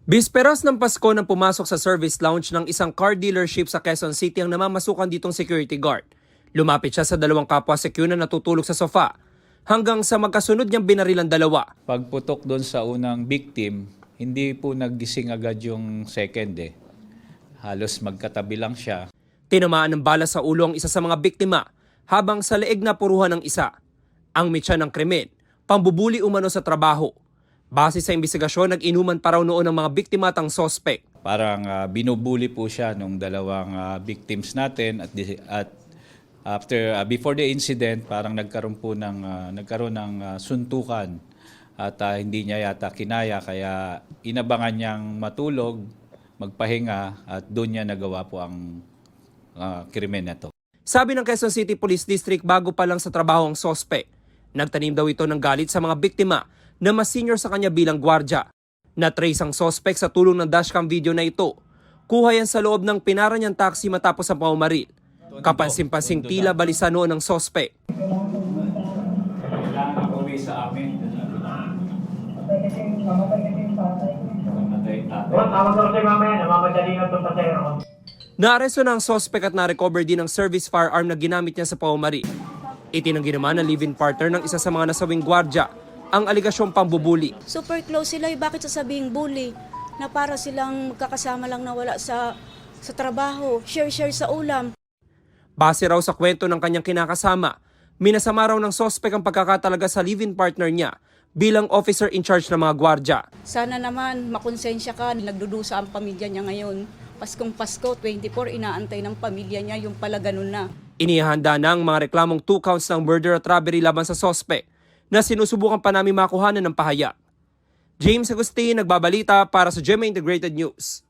Bisperas ng Pasko nang pumasok sa service lounge ng isang car dealership sa Quezon City ang namamasukan ditong security guard. Lumapit siya sa dalawang kapwa sekyu na natutulog sa sofa hanggang sa magkasunod niyang binaril ang dalawa. Pagputok doon sa unang victim, hindi po naggising agad yung second Halos magkatabi lang siya. Tinamaan ng bala sa ulo ang isa sa mga biktima habang sa leeg na puruhan ng isa. Ang mitya ng krimen, pambubuli umano sa trabaho. Base sa investigasyon, nag-inuman pa raw noon ng mga biktima at ang sospek. Parang binubuli po siya nung dalawang victims natin at before the incident parang nagkaroon ng suntukan at hindi niya yata kinaya kaya inabangan niyang matulog, magpahinga at doon niya nagawa po ang krimen na to. Sabi ng Quezon City Police District, bago pa lang sa trabaho ang sospek, nagtanim daw ito ng galit sa mga biktima na mas senior sa kanya bilang gwardya. Na-trace ang sospek sa tulong ng dashcam video na ito. Kuha yan sa loob ng pinara niyang taxi matapos ang pamamaril. Kapansin-pansing tila balisa noon ng sospek. Kailangan uwi sa amin. Naaresto na ang sospek at na-recover din ang service firearm na ginamit niya sa pamamaril. Itinanggi naman ng live-in partner ng isa sa mga nasawing gwardya ang aligasyong pambubuli. Super close sila, bakit sasabing bully? Na para silang kakasama lang na wala sa trabaho, share sa ulam. Base raw sa kwento ng kanyang kinakasama, minasama raw ng sospek ang pagkakatalaga sa live-in partner niya bilang officer in charge ng mga gwardya. Sana naman makonsensya ka, nagdudusa ang pamilya niya ngayon. Paskong Pasko, 24, inaantay ng pamilya niya, yung pala ganun na. Inihanda na ang mga reklamong 2 counts ng murder at robbery laban sa sospek na sinusubukan pa namin makuhanan ng pahayag. James Agustin, nagbabalita para sa GMA Integrated News.